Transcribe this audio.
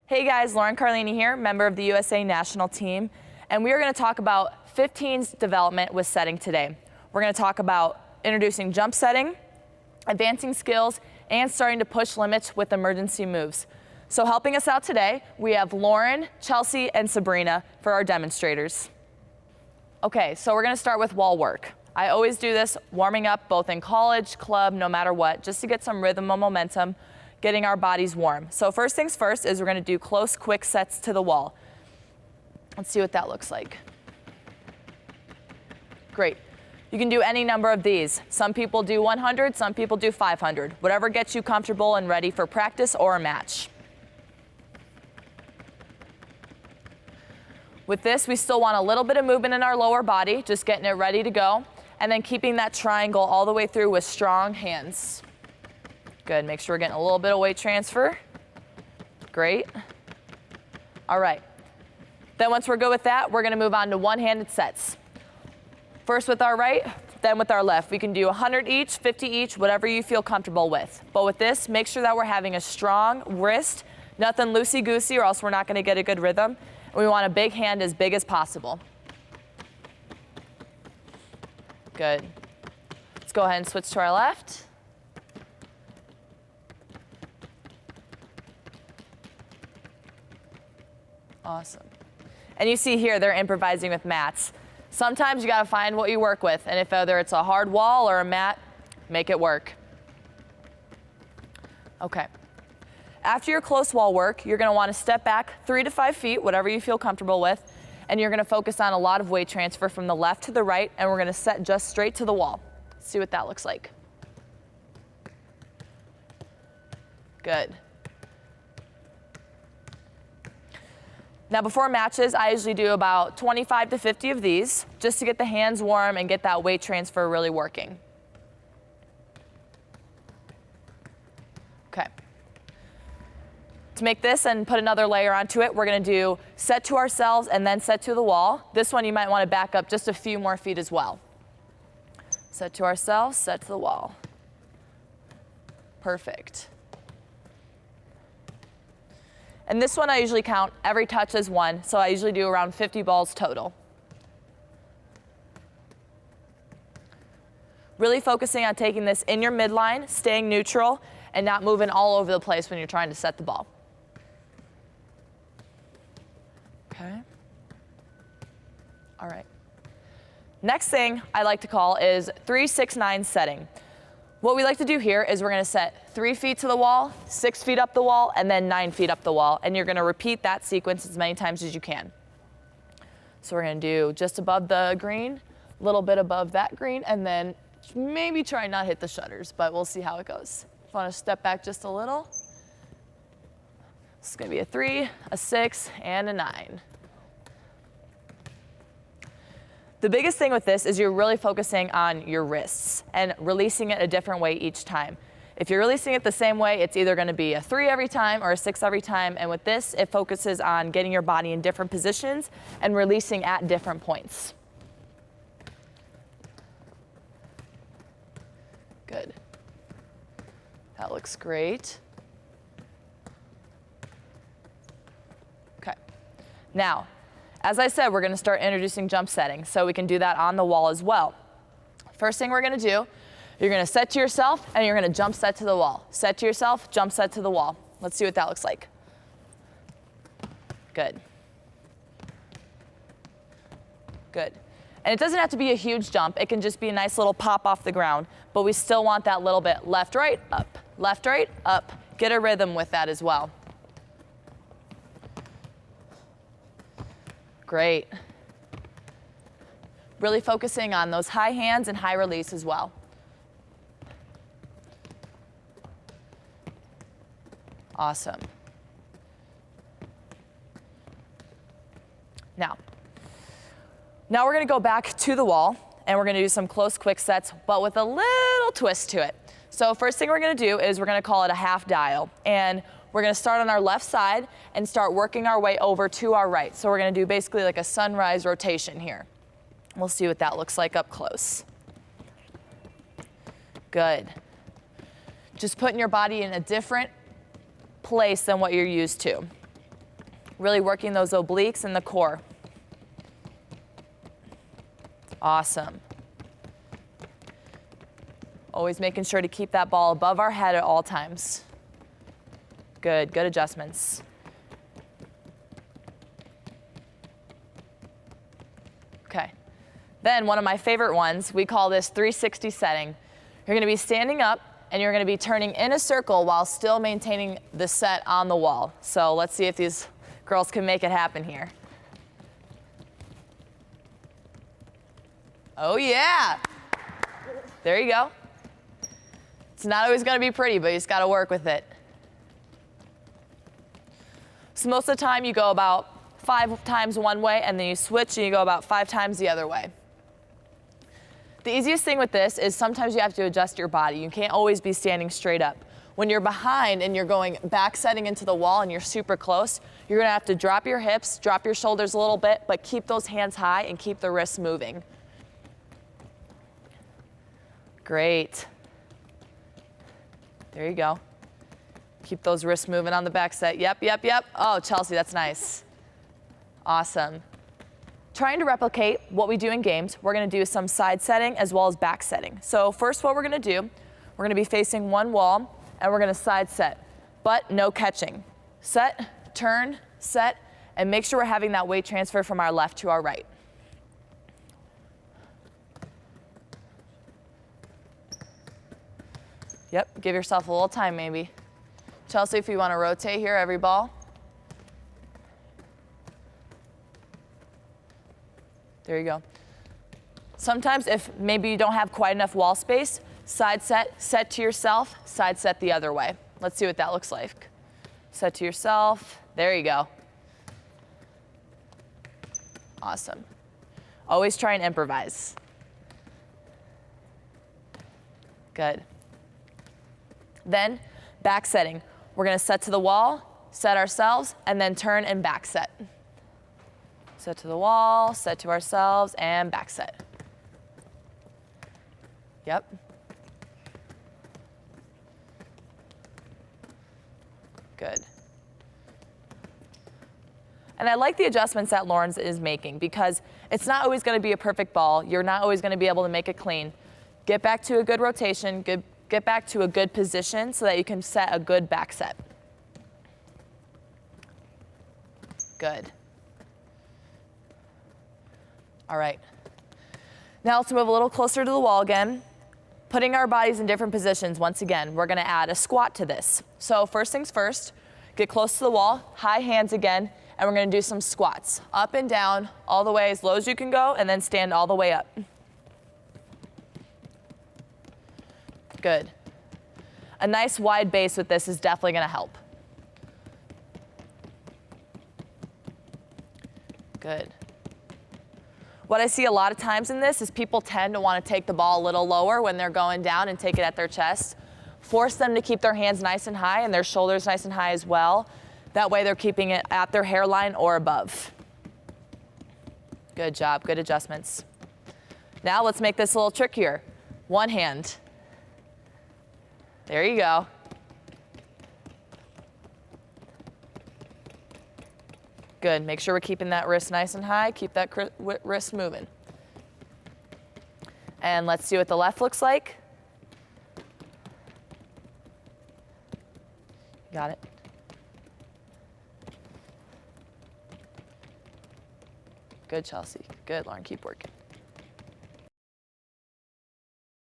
Hey guys, Lauren Carlini here, member of the USA National Team, and we are going to talk about 15's development with setting today. We're going to talk about introducing jump setting, advancing skills, and starting to push limits with emergency moves. So helping us out today, we have Lauren, Chelsea, and Sabrina for our demonstrators. Okay, so we're going to start with wall work. I always do this warming up both in college, club, no matter what, just to get some rhythm and momentum, getting our bodies warm. So first things first is we're going to do close, quick sets to the wall. Let's see what that looks like. Great. You can do any number of these. Some people do 100, some people do 500. Whatever gets you comfortable and ready for practice or a match. With this, we still want a little bit of movement in our lower body, just getting it ready to go, and then keeping that triangle all the way through with strong hands. Good, make sure we're getting a little bit of weight transfer. Great. All right. Then once we're good with that, we're gonna move on to one-handed sets. First with our right, then with our left. We can do 100 each, 50 each, whatever you feel comfortable with. But with this, make sure that we're having a strong wrist, nothing loosey-goosey or else we're not gonna get a good rhythm. And we want a big hand as big as possible. Good. Let's go ahead and switch to our left. Awesome. And you see here, they're improvising with mats. Sometimes you gotta find what you work with, and if whether it's a hard wall or a mat, make it work. Okay. After your close wall work, you're gonna wanna step back 3 to 5 feet, whatever you feel comfortable with, and you're gonna focus on a lot of weight transfer from the left to the right, and we're gonna set just straight to the wall. Let's see what that looks like. Good. Now before matches, I usually do about 25 to 50 of these, just to get the hands warm and get that weight transfer really working. Okay. To make this and put another layer onto it, we're gonna do set to ourselves and then set to the wall. This one you might wanna back up just a few more feet as well. Set to ourselves, set to the wall. Perfect. And this one I usually count every touch as one, so I usually do around 50 balls total. Really focusing on taking this in your midline, staying neutral, and not moving all over the place when you're trying to set the ball. Okay. All right. Next thing I like to call is 3-6-9 setting. What we like to do here is we're gonna set 3 feet to the wall, 6 feet up the wall, and then 9 feet up the wall, and you're gonna repeat that sequence as many times as you can. So we're gonna do just above the green, a little bit above that green, and then maybe try not hit the shutters, but we'll see how it goes. If you wanna step back just a little. It's gonna be a 3, a 6, and a 9. The biggest thing with this is you're really focusing on your wrists and releasing it a different way each time. If you're releasing it the same way, it's either going to be a 3 every time or a 6 every time. And with this, it focuses on getting your body in different positions and releasing at different points. Good. That looks great. Okay. Now, as I said, we're gonna start introducing jump setting, so we can do that on the wall as well. First thing we're gonna do, you're gonna set to yourself and you're gonna jump set to the wall. Set to yourself, jump set to the wall. Let's see what that looks like. Good. Good. And it doesn't have to be a huge jump, it can just be a nice little pop off the ground, but we still want that little bit left, right, up, left, right, up. Get a rhythm with that as well. Great. Really focusing on those high hands and high release as well. Awesome. Now we're going to go back to the wall and we're going to do some close quick sets, but with a little twist to it. So first thing we're going to do is we're going to call it a half dial, and we're gonna start on our left side and start working our way over to our right. So we're gonna do basically like a sunrise rotation here. We'll see what that looks like up close. Good. Just putting your body in a different place than what you're used to. Really working those obliques and the core. Awesome. Always making sure to keep that ball above our head at all times. Good, good adjustments. Okay. Then one of my favorite ones, we call this 360 setting. You're gonna be standing up and you're gonna be turning in a circle while still maintaining the set on the wall. So let's see if these girls can make it happen here. Oh yeah. There you go. It's not always gonna be pretty, but you just gotta work with it. So most of the time you go about 5 times one way and then you switch and you go about 5 times the other way. The easiest thing with this is sometimes you have to adjust your body. You can't always be standing straight up. When you're behind and you're going back setting into the wall and you're super close, you're gonna have to drop your hips, drop your shoulders a little bit, but keep those hands high and keep the wrists moving. Great. There you go. Keep those wrists moving on the back set. Yep, yep, yep. Oh, Chelsea, that's nice. Awesome. Trying to replicate what we do in games, we're gonna do some side setting as well as back setting. So first what we're gonna do, we're gonna be facing one wall and we're gonna side set, but no catching. Set, turn, set, and make sure we're having that weight transfer from our left to our right. Yep, give yourself a little time maybe. Chelsea, if you wanna rotate here, every ball. There you go. Sometimes if maybe you don't have quite enough wall space, side set, set to yourself, side set the other way. Let's see what that looks like. Set to yourself, there you go. Awesome. Always try and improvise. Good. Then back setting. We're gonna set to the wall, set ourselves, and then turn and back set. Set to the wall, set to ourselves, and back set. Yep. Good. And I like the adjustments that Lauren's is making because it's not always going to be a perfect ball. You're not always going to be able to make it clean. Get back to a good rotation, get back to a good position so that you can set a good back set. Good. All right. Now let's move a little closer to the wall again. Putting our bodies in different positions. Once again, we're gonna add a squat to this. So first things first, get close to the wall, high hands again, and we're gonna do some squats. Up and down, all the way as low as you can go, and then stand all the way up. Good. A nice wide base with this is definitely gonna help. Good. What I see a lot of times in this is people tend to want to take the ball a little lower when they're going down and take it at their chest. Force them to keep their hands nice and high and their shoulders nice and high as well. That way they're keeping it at their hairline or above. Good job, good adjustments. Now let's make this a little trickier. One hand. There you go. Good, make sure we're keeping that wrist nice and high, keep that wrist moving. And let's see what the left looks like. Got it. Good, Chelsea. Good, Lauren, keep working.